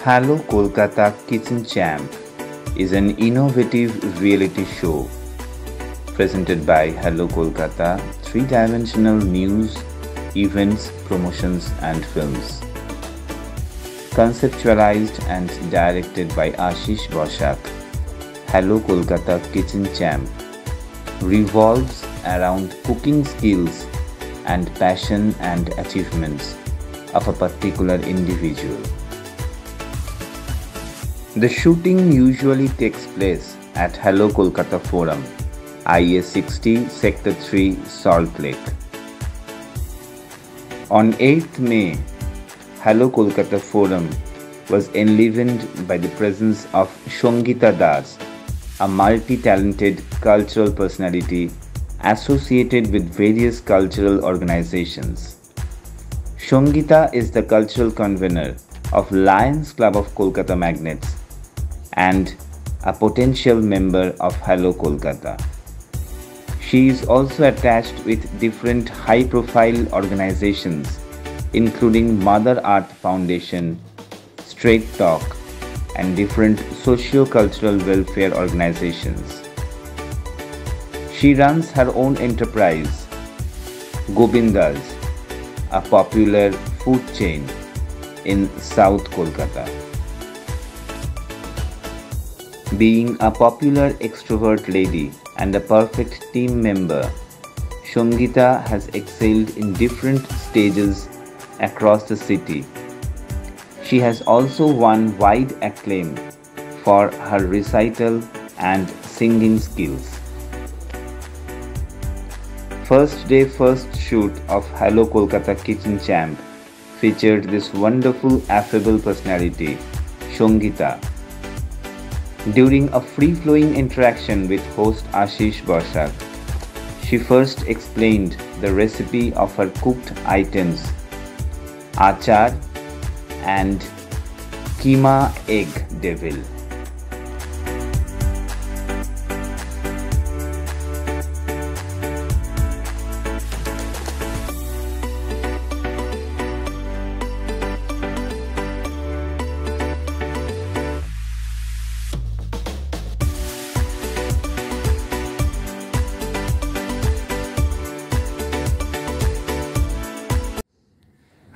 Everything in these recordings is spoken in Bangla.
Hello Kolkata Kitchen Champ is an innovative reality show presented by Hello Kolkata, three-dimensional news, events, promotions and films. Conceptualized and directed by Ashish Boshak, Hello Kolkata Kitchen Champ revolves around cooking skills and passion and achievements of a particular individual. The shooting usually takes place at Hello Kolkata Forum, IS 60, Sector 3, Salt Lake. On 8th May, Hello Kolkata Forum was enlivened by the presence of Shongita Das, a multi-talented cultural personality associated with various cultural organizations. Shongita is the cultural convener of Lions Club of Kolkata Magnates and a potential member of Hello Kolkata. She is also attached with different high-profile organizations including Mother Earth Foundation, Straight Talk, and different socio-cultural welfare organizations. She runs her own enterprise, Govindas, a popular food chain in South Kolkata. Being a popular extrovert lady and a perfect team member, Shongita has excelled in different stages across the city. She has also won wide acclaim for her recital and singing skills. First day first shoot of Hello Kolkata Kitchen Champ featured this wonderful affable personality, Shongita. During a free-flowing interaction with host Ashish Boshak, she first explained the recipe of her cooked items, achar and keema egg devil.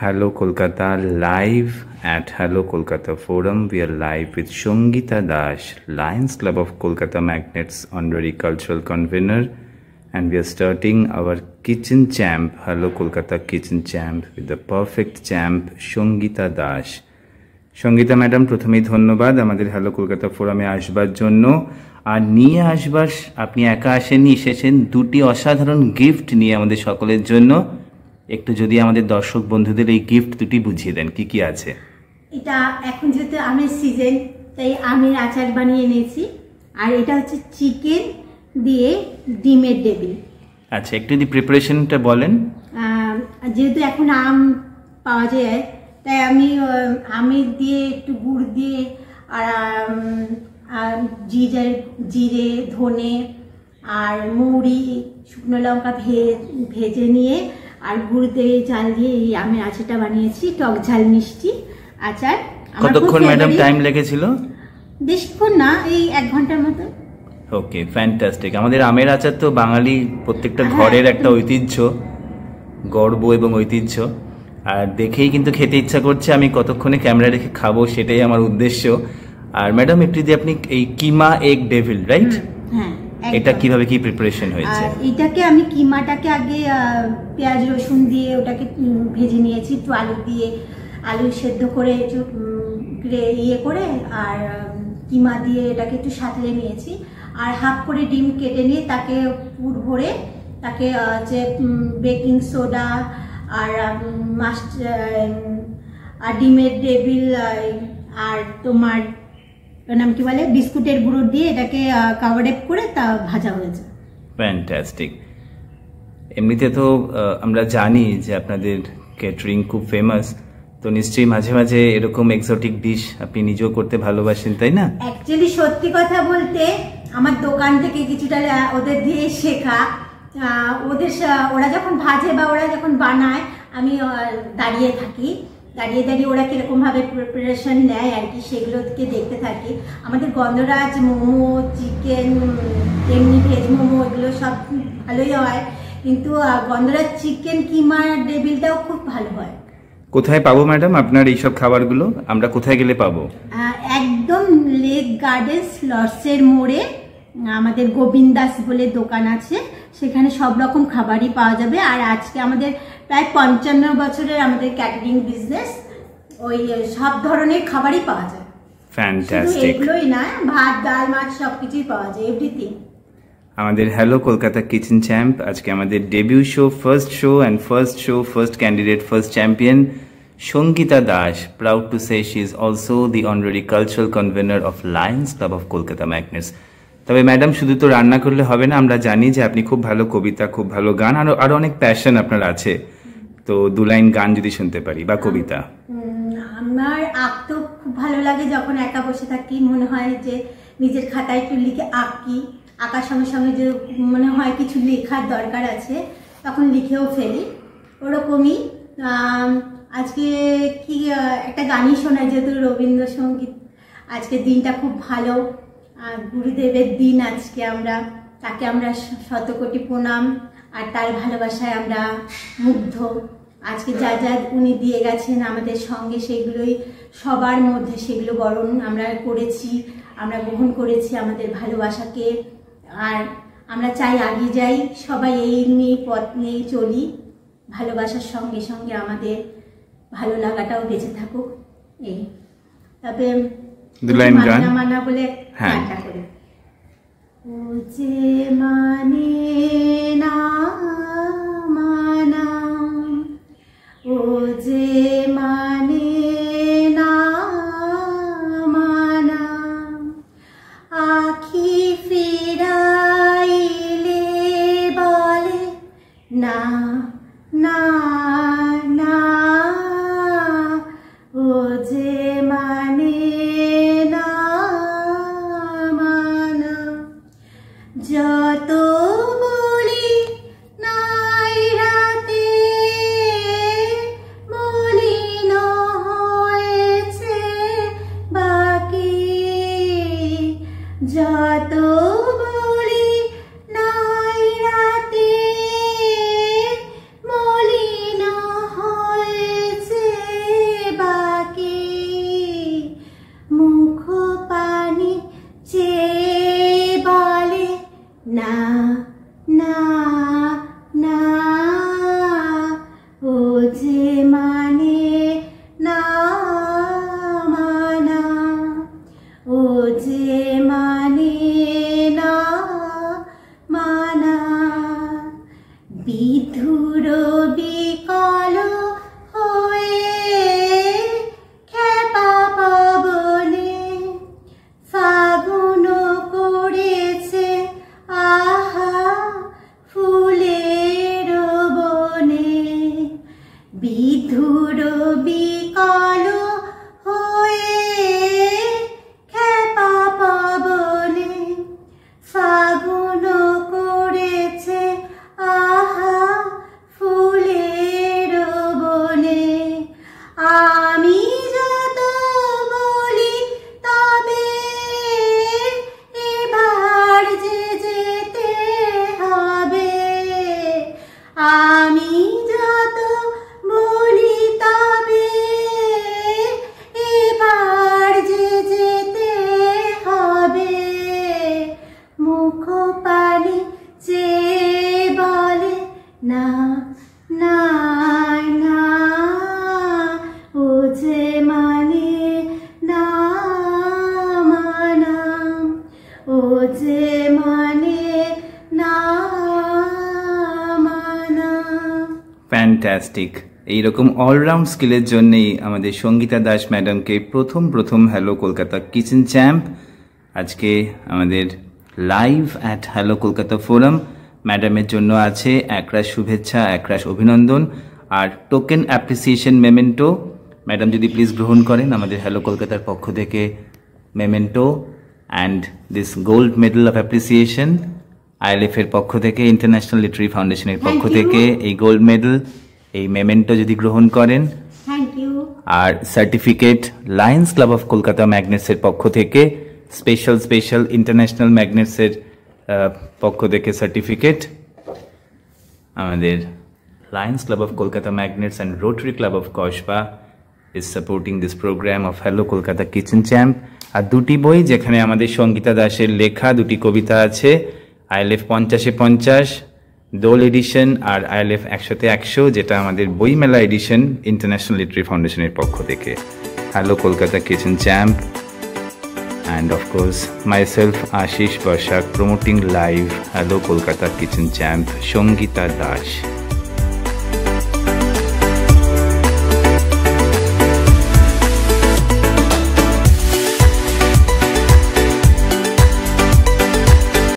Hello Kolkata live at Hello Kolkata Forum. We are live with Shongita Das, Lions Club of Kolkata Magnates Honorary Cultural Convener, and we are starting our Kitchen Champ, Hello Kolkata Kitchen Champ with the perfect champ Shongita Das. Shongita madam, প্রথমেই ধন্যবাদ আমাদের হ্যালো কলকাতা ফোরামে আসবার জন্য। আর নিয়ে আসবার আপনি একা আসেননি, এসেছেন দুটি অসাধারণ গিফট নিয়ে আমাদের সকলের জন্য। একটু যদি আমাদের দর্শক বন্ধুদের এই গিফট দুটি বুঝিয়ে দেন কি কি আছে। এটা এখন যেহেতু আমের সিজন, তাই আমের আচার বানিয়ে এনেছি। আর এটা হচ্ছে চিকেন দিয়ে ডিমের ডেভিল। আচ্ছা, একটু যদি প্রিপারেশনটা বলেন। যেহেতু এখন আম পাওয়া যায়, তাই আমি আমের দিয়ে একটু গুড় দিয়ে আর জিরে ধনে আর মৌরি শুকনো লঙ্কা ভেজে নিয়ে আর গুড় দিয়ে চাল দিয়ে এই আমের আচারটা বানিয়েছি। টক ঝাল মিষ্টি আচার। কতক্ষণ ম্যাডাম টাইম লেগেছিল? বেশিক্ষণ না, এই 1 ঘন্টার মতো। ওকে, ফ্যান্টাস্টিক। আমাদের আমের আচার তো বাঙালি প্রত্যেকটা ঘরের একটা ঐতিহ্য, গর্ব এবং ঐতিহ্য। আর দেখেই কিন্তু খেতে ইচ্ছা করছে। আমি কতক্ষণে ক্যামেরা রেখে খাবো সেটাই আমার উদ্দেশ্য। আর ম্যাডাম একটু যদি আপনি এই কিমা এগ ডেভিল, রাইট? হ্যাঁ। এটা কিভাবে কি প্রিপারেশন হয়েছে? এটাকে আমি কিমাটাকে আগে পেঁয়াজ রসুন দিয়ে ওটাকে ভেজে নিয়েছি, একটু আলু সেদ্ধ করে একটু ইয়ে করে আর কিমা দিয়ে এটাকে একটু সাঁতলে নিয়েছি। আর হাফ করে ডিম কেটে নিয়ে তাকে পুর ভরে তাকে যে বেকিং সোডা আর আর ডিমের ডেভিল আর তোমার নাম কি বলে বিস্কুটের গুঁড়ো দিয়ে এটাকে কাভারেপ করে তা ভাজা হয়েছে। ফ্যান্টাস্টিক। এমনিতে তো আমরা জানি যে আপনাদের ক্যাটারিং খুব ফেমাস, তো নিশ্চয়ই মাঝে মাঝে এরকম এক্সোটিক ডিশ আপনি নিজেও করতে ভালোবাসেন, তাই না? অ্যাকচুয়ালি সত্যি কথা বলতে আমার দোকান থেকে কিছুটা ওদের দিয়ে শেখা। ওরা যখন ভাজে বা ওরা যখন বানায় আমি দাঁড়িয়ে থাকি। দাঁড়িয়ে দাঁড়িয়ে ওরা কিরকমভাবে প্রিপারেশন নেয় আর কি, সেগুলোকে দেখতে থাকি। আমাদের গন্ধরাজ মোমো, চিকেন, এমনি ভেজ মোমো এগুলো সব ভালোই হয়, কিন্তু গন্ধরাজ চিকেন কিমার টেবিলটাও খুব ভালো হয়। কোথায় পাবো ম্যাডাম আপনার এইসব খাবারগুলো? আমরা কোথায় গেলে পাবো? একদম লেক গার্ডেন্স লর্ডসের মোড়ে আমাদের গোবিন্দাস বলে দোকান আছে, সেখানে সব রকম খাবারই পাওয়া যাবে। আর আজকে আমাদের প্রায় 55 বছরের আমাদের ক্যাটারিং বিজনেস, ওই সব ধরনের খাবারই পাওয়া যায়। ফ্যান্টাস্টিক। এগুলোই না, ভাত ডাল মাছ সবকিছুই পাওয়া যায়, এভরিথিং। আমাদের হ্যালো কলকাতা কিচেন চ্যাম্প আজকে আমাদের debut show, first show and first candidate, first champion Sangeeta Das. Proud to say she is also the honorary cultural convenor of Lions Club of Kolkata Magnets. তবে ম্যাডাম শুধু তো রান্না করলে হবে না, আমরা জানি যে আপনি খুব ভালো কবিতা, খুব ভালো গান, আরো অনেক প্যাশন আপনার আছে। তো 2 লাইন গান যদি শুনতে পারি বা কবিতা। আমার আঁকতেও খুব ভালো লাগে, যখন একা বসে থাকি মনে হয় যে নিজের খাতায় একটু লিখে আঁকি, আঁকার সঙ্গে সঙ্গে যে মনে হয় কিছু লেখার দরকার আছে তখন লিখেও ফেলি, ওরকমই। আজকে কি একটা গানই শোনাই, যেহেতু রবীন্দ্রসঙ্গীত। আজকের দিনটা খুব ভালো, গুরুদেবের দিন আজকে, তাকে আমরা শতকোটি প্রণাম, আর তার ভালোবাসায় আমরা মুগ্ধ। আজকে যা যা উনি দিয়ে গেছেন আমাদের সঙ্গে, সেগুলোই সবার মধ্যে, সেগুলো বরণ আমরা করেছি, আমরা গ্রহণ করেছি আমাদের ভালোবাসাকে। আর আমরা চাই আগে যাই, সবাই এই নিয়ে পথ নিয়ে চলি, ভালোবাসার সঙ্গে সঙ্গে আমাদের ভালো লাগাটাও বেঁচে থাকুক। এই তবে 2 লাইন গান মানা বলে গানটা করে। ও যে মানে না মানা, ও যে মানে না মানা, আখি ফিরাইলে বলে না না না, ও যে মানে না মানা। যত বলি নাই রাতে মলিন হয়েছে বাকি, যত বলি নাই রাতে মলিন হয়েছে বাকি, মুখ পানি চেয়ে বলে না না না, ও যে মানে না মানা, ও যে মানে না মানা। বিধুর বিকল হয়ে খেপা পবনে ফাগুন করেছে আহা ফুলের বনে, বিধুর বিকল হয়ে খেপা পবনে ফাগুন করেছে আহা ফুলের বনে। আমি যত বলি তবে এবার যে যেতে হবে, আমি যত বলি তবে এবার যে যেতে হবে, মুখ পানি চেয়ে বলে না না না, ও যে মানে না মানা, ও যে মানে না মানা। ফ্যান্টাস্টিক। এইরকম অলরাউন্ড স্কিলের জন্যই আমাদের সঙ্গীতা দাস ম্যাডামকে প্রথম হ্যালো কলকাতা কিচেন চ্যাম্প আজকে আমাদের live at hello Kolkata forum. ম্যাডামের জন্য আছে একরাশ শুভেচ্ছা, একরাশ অভিনন্দন আর টোকেন অ্যাপ্রিসিয়েশন মেমেন্টো। ম্যাডাম যদি প্লিজ গ্রহণ করেন আমাদের হ্যালো কলকাতার পক্ষ থেকে memento and this gold medal of appreciation, ILF এর পক্ষ থেকে, ইন্টারন্যাশনাল লিটারি ফাউন্ডেশনের পক্ষ থেকে এই গোল্ড মেডেল, এই মেমেন্টো যদি গ্রহণ করেন। Thank you. আর certificate Lions Club of Kolkata ম্যাগনেটসের পক্ষ থেকে স্পেশাল ইন্টারন্যাশনাল ম্যাগনেটসের পক্ষ থেকে সার্টিফিকেট, আমাদের Lions Club of Kolkata Magnets and Rotary Club of Kasba is supporting this program of Hello Kolkata Kitchen Champ. আর দুটি বই যেখানে আমাদের সঙ্গীতা দাসের লেখা দুটি কবিতা আছে, ILF 50-50 দোল এডিশন আর ILF 100-100, যেটা আমাদের বইমেলা এডিশন ইন্টারন্যাশনাল লিটারি ফাউন্ডেশনের পক্ষ থেকে। Hello Kolkata kitchen champ and of course myself Ashish Bashak promoting live Hello Kolkata Kitchen Champ Shongita Dash.